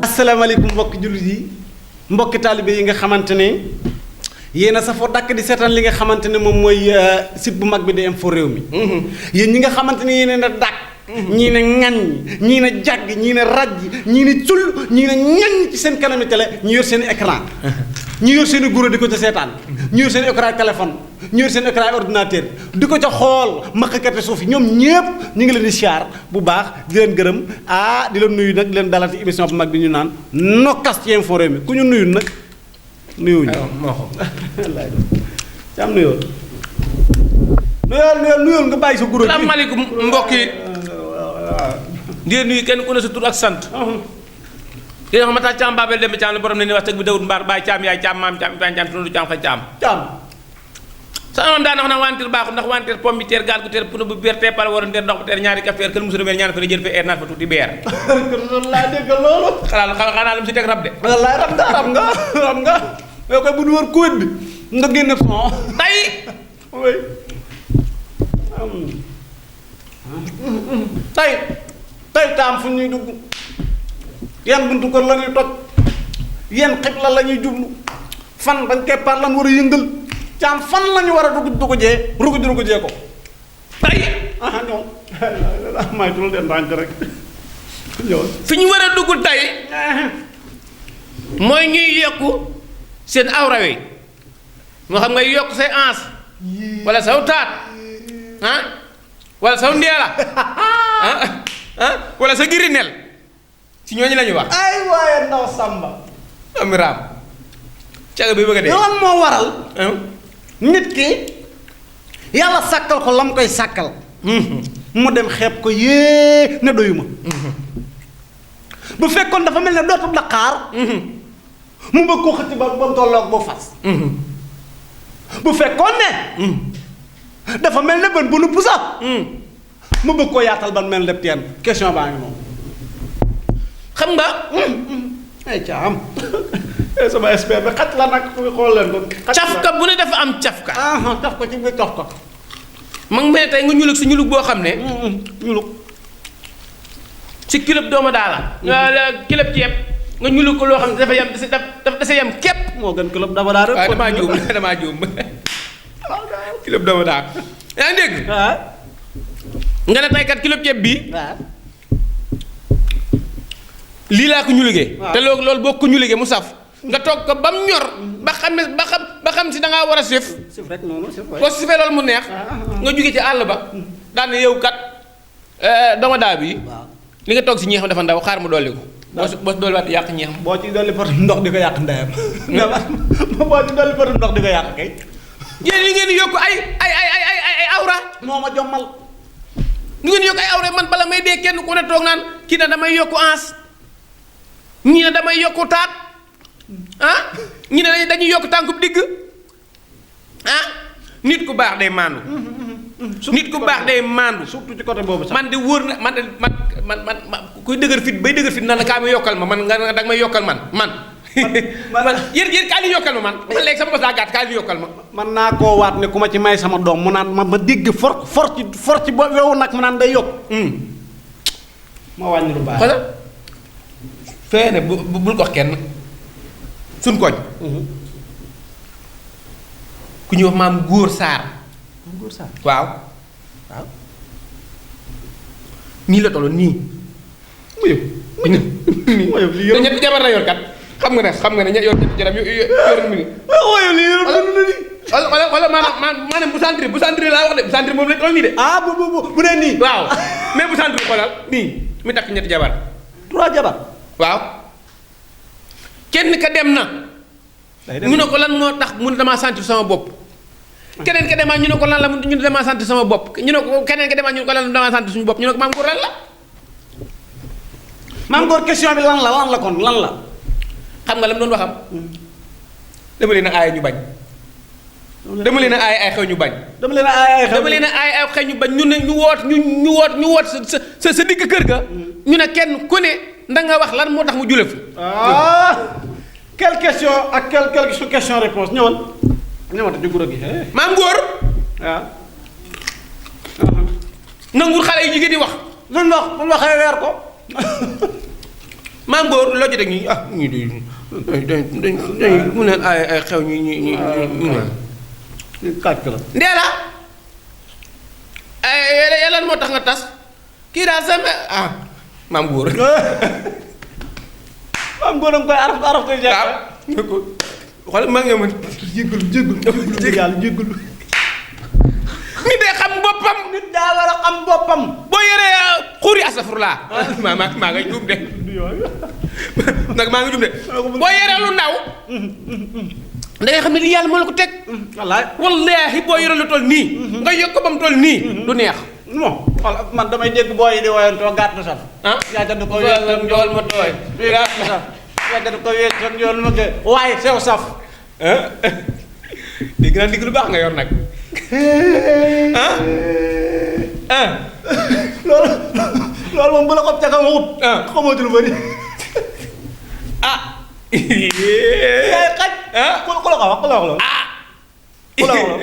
asalaamaaleykum mbokki jullit yi mbokki taalibe yi nga xamante ne yéen a safoo dàkk di seetaan li nga xamante ne moom mooy site bu mag bi di Infos Rewmi yéen ñi nga xamante ne yéen a dàkk ñii ne ŋañ ñii ne jàgg ñii ne rajj ñii ne cul ñii ne ŋañ ci seen kanami télé ñu yor seen écran ñu yor seen i guro di ko ca seetaan ñu yor seen écran téléphone ñu yor seen écran ordinateur di ko ca xool maqkati suuf yi ñoom ñëpp ñu ngi leen di siyaar bu baax di leen gërëm di leen nuyu nag di leen dalal ci émission bu mag bi ñu naan nokkas ci Infos Rewmi ku ñu nuyu nag nuyuwuñu moo xam wallaay ci am nuyool nuyool nga bàyyi sa guro. salaamaaleykum mbokk yi di nuyu kenn ku ne sa tur ak sant. ki nga xamante ne Thiam Babel Demba Thiam la borom ne ni wax tëgg bi dawut mbaar bàyyi Thiam yaay Thiam maam Thiam Ibrahima Thiam tundu Thiam fa Thiam. sa moom daan wax na wanteer baaxul ndax wanteer pomme bi teer gaal gu teer puna bu beer teepal war a ndeer ndox bu teer ñaari kafeer kër musu demee ñaari fa ne jël fa air naat fa tuuti beer. laa dégg loolu. xanaa lu mu si teg rab de. wallaay rab nga yow koy bu ñu wër kuwét bi nga génne son tey. tey taam fu ñuy dugg yan buntu kër la ñuy toj yan xibla la ñuy jublu fan bañ keppaar lan war a yëngal caam fan la ñu war a dugujee ko tey ñoom may tul den ndànk rek ñëw fi ñu war a dugg tey mooy ñuy yokku seen awra wi moo xam ngay yokk say ans wala saw taat wala saw ndeela wala sa girinel si ñooñu la ñuy wax. ay waaye ndaw Samba. amiraam caga bi bëgg a dee. lan moo waral. nit ki yàlla sàkkal ko lam koy sàkkal. mu dem xeeb ko yée ne doyuma. bu fekkoon dafa mel ne dootul Dakar. mu bëgg koo xëcc ba mu tolloog boo fas. bu fekkoon ne. dafa mel ne bën bu nu pusa. mu bëgg koo yaatal ban mel ne teen question baa ngi moom. xam nga. ay caam sama expert bi xaj la nag xool leen ko. cafka bu ne dafa am cafka. caf ko ci biir caf ko. ma ngi mel ne tey nga ñulug si ñulug boo xam ne. ñulug. si kilo doomu daala. kilo ceeb nga ñulug ko loo xam ne dafa yam dafa yam képp. moo gën kilo dafa daa rek. waaw damaa juum kilo doomu daal. yaa ngi dégg. nga ne tey kat kilo ceeb bii. lii laa ko ñu liggéey te loolu boo ko ñu liggéey mu saf nga toog ko ba mu ñor ba xam si da ngaa war a sif rek noonu boo sifee loolu mu neex nga jóge ci àll ba daan ne yow kat dama daa bi li nga toog si ñeexam dafa ndaw xaar mu dolli ko boo si dolli waat yàq ñeexam boo ci dolli pot ndox di ko yàq ndeyam boo ci dolli pot ndox di ko yàq kay yéen yi ngeen di yokk ay awra moo ma jommal ñu ngeen yokk ay awra man bala may dee kenn ku ne toog naan kii na damay yokku ans ñii ne damay yokku taat ñii ne dañuy yokk tànkub digg nit ku baax day maandu. nit ku baax day maandu. surtout ci côté boobu sax man de wóor na man kuy dëgër fit bay dëgër fit na la kaa ma yokkal ma man nga danga may yokkal man yéen kaa li yokkal ma man léegi sama bos daa gàtt kaa li yokkal ma. man naa koo waat ne ku ma ci may sama doom mu naan ma dégg for ci ba yow nag mu naan day yokk. ma wàññi lu baax. feene bul ko wax kenn suñ koñ ku ñuy wax maam góor saar waaw nii la tolloon nii mu yëg lii te ñetti jabar la yor kat xam nga ne yor ñetti jabar yor mu ngi wala maanaam bu centre laa wax de bu centre moom la toll nii de bu dee nii waaw mais bu centre xoolal nii mi takk ñetti jabar 3 jabar waaw kenn ka dem na ñu ne ko lan moo tax mu ne damaa sentir sama bopp keneen ka demaa ñu ne ko lan la ñu ne damaa sentir sama bopp ñu ne ko keneen ka demaa ñu ne ko lan la damaa sentir suñu bopp ñu ne ko maam góor lan la maam góor question bi lan la kon lan la xam nga la mu doon waxam dama leen a aaya ñu bañ dama leen a aaya ay xew ñu bañ dama leen a aaya ay xew ñu bañ ñu ne ñu woot sa digg kër ga ñu ne kenn ku ne nda nga wax lan moo tax mu jule fi quelle question ak quelle question réponse ñëwal te ju guro gi maam góor waaw nangul xale yi jigéen di wax. luñ wax buñ waxee weer ko. maam góor loo ci teg ñi ñii dañ mu ne ay xew ñu kàcc la. Ndeela ay lan moo tax nga tas kii daal sama maam góor. maam góor koy araf koy jàpp. xool maa ngi mën jéggul yàlla jéggul. nit day xam boppam. nit daa war a xam boppam. boo yoree xuuri asafurlaa. maa nga juum de. nag maa ngi juum de. boo yoree lu ndaw. da ngay xam ne lii yàlla moo la ko teg. wallaahi boo yoree lu toll nii. nga yokk ko ba mu toll nii. du neex. non man damay dégg booy yi di woyantoo gàtt na saf. yaa jënd ko wéet njool ma tooy. gàtt na saf. yaa jënd ko wéet njool ma kay. waaye sew saf. dégg naa digg lu baax nga yor nag. loolu moom bu la ko caka waxut. xamoo ci lu bëri. yaay xaj. ku la ko wax ku la wax loolu. ku la wax loolu.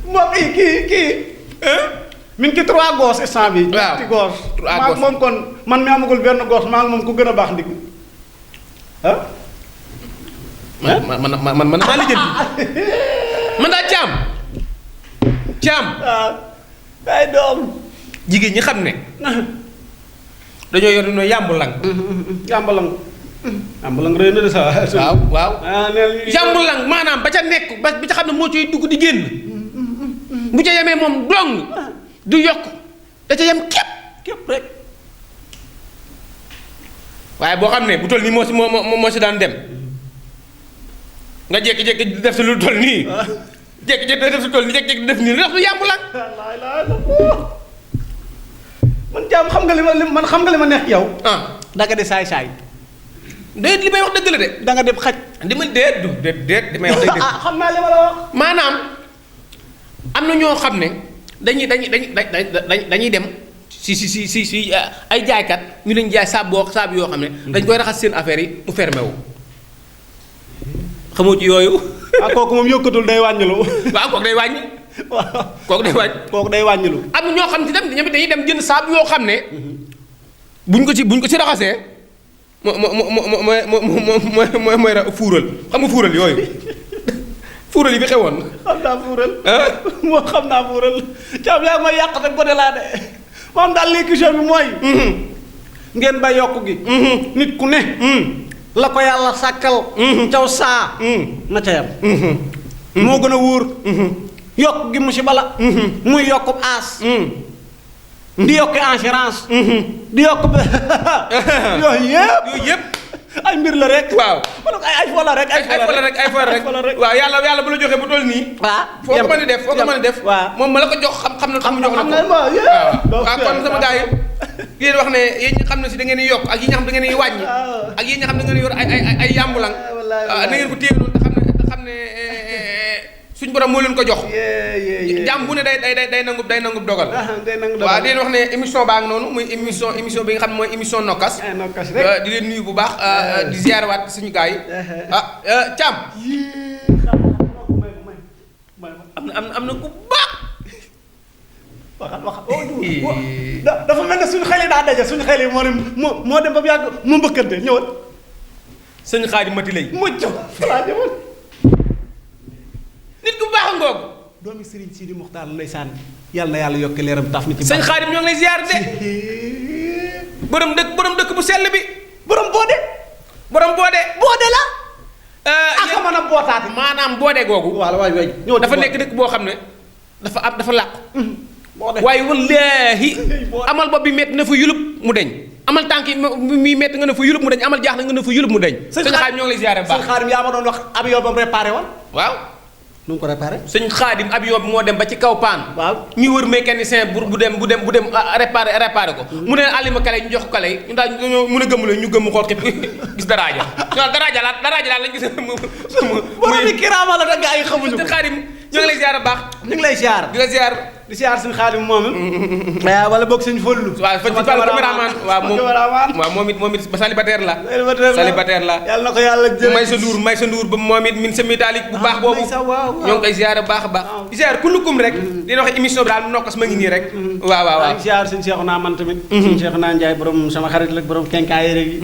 moom kii. mi ngi ci 3 gos instant bi. waaw 3 gos. 3 gos moom kon man mi amagul benn gos maa ngi moom ku gën a baax ndig. man maa lijjanti man daa caam ay doom jigéen ñi xam ne dañoo yor no yàmbulang yàmbulang rëy na de sa waaw yàmbulang maanaam ba ca nekk ba ca xam ne moo ciy dugg di génn bu ca yemee moom dong du yokk da ca yem képp rek waaye boo xam ne bu toll nii moo si daan dem nga jékki-jékki def si lu toll nii jékki-jékki def si toll nii jékki-jékki def nii ndax lu yàmb la. man jaam xam nga li ma neex yow. da nga di saay-saay. déet li may wax dëgg la de. da nga dem xaj. di ma déet li may wax dëgg. xam naa li ma la wax. maanaam am na ñoo xam ne dañuy dem si ay jaaykat ñu leen jaay saabu yoo xam ne. dañ koy raxas seen affaire yi mu fermé wu. xamoo ci yooyu. kooku moom yokkatul day wàññilu. waaw kooku day wàññi. waaw kooku day wàññilu. am na ñoo xam ne tamit dañuy dem jënd saabu yoo xam ne. buñ ko ci raxasee mooy fuural xam nga fuural yooyu. fuural yi fi xewoon. xam naa fuural. moo xam naa fuural. caam yaa ngi may yàq te gone laa de. moom daal léegi question bi mooy. ngeen ba yokk gi. nit ku ne. la ko yàlla sàkkal. caw saa. na ca yam. moo gën a wóor. yokk gi musiba la. muy yokk aas. di yokk assurance. di yokk yooyu yëpp. ay mbir la rek. waaw ay fo la rek. ay fo la rek waaw yàlla bu la joxee bu toll nii. waaw foo ko mën a def. waaw moom ma la ko jox xam na mu jox la ko. waaw kon sama gars yi yéen wax ne yéen ñi xam ne si da ngeen di yokk ak yi nga xam da ngeen di wàññi. ak yéen ñi xam ne da ngeen yor ay yàmbulang. na ngeen ko téye noonu te xam ne suñ borom moo leen ko jox. jàmm bu ne day nangu dogal. waaw di leen wax ne émission baa ngi noonu muy émission bi nga xam ne mooy émission nokkas. di leen nuyu bu baax di ziarewaat suñu gars yi. Thiam. am na ku baax. dafa mel ne suñu xel yi daa daje suñu xel yi moo dem ba mu yàgg mu mbëkkante ñëwal. sëñ Xaadim Mati lay. mucc falaa jëmal. nit ku baax ngoog. doomi Serigne Sidi Muxtaar ndeysaan yàlla na yàlla yokk leeram taaf na ci. sëñ Xaadim ñoo ngi lay ziar de. borom dëkk bu sell bi. borom boode la. ak mën a bootaate. maanaam boode googu. waaw waay dafa nekk dëkk boo xam ne dafa làqu. waaye wallaahi amal bopp bi métti na fa yulub mu deñ amal tànk yi muy métti nga ne fa yulub mu deñ amal jaax na nga ne fa yulub mu deñ. sëñ Xaadim ñoo ngi lay ziar bu baax. sëñ Xaadim yaa ma doon wax avion ba mu réparé woon. waaw. nu mu ko réparé. sëñ Xaadim avion bi moo dem ba ci kaw paan. waaw ñu wër mécanicien bu dem réparé ko. mu ne alima kale ñu jox ko kale yi ñu daal mun a gëmm la ñu gëmm xool gis daraaja. daraaja laa lañ gis. muy kiraama la da nga ay xamuñu ko. sëñ Xaadim ñoo ngi lay ziar bu baax. ñu ngi lay ziar di la ziar. di siyaar suñu xaadim moom wala boog suñu fëllu waaw fa ci Fall caméraman waaw moom it ba célibataire la yàlla na ko yàlla jël may sa nduur ba moom it min sa métallique bu baax boobu ñoo ngi koy ziar bu baax a baax ziar kullukum rek dina wax émission bi daal mu nokkas ma ngi nii rek waaw ziar suñu Cheikhouna man tamit suñu Cheikhouna Ndiaye borom sama xarit la borom kenkaayere gi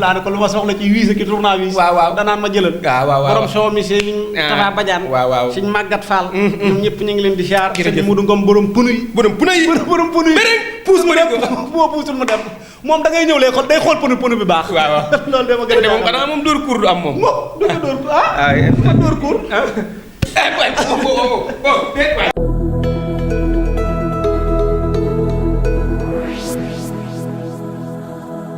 laa ne ko lu ma soxla ci wiis ki tournevis danaan ma jëlal borom soo mi seen Tafa Badiane suñ Maguette Fall ñoom ñëpp ñu ngi leen di ziar sëñ Modou Ngom borom punu yi beneen puus mu dem boo puusul mu dem moom da ngay ñëw lee xool day xool punu bi baax loolu dama gën a moom xanaa moom dóor cour du am moom dóor cour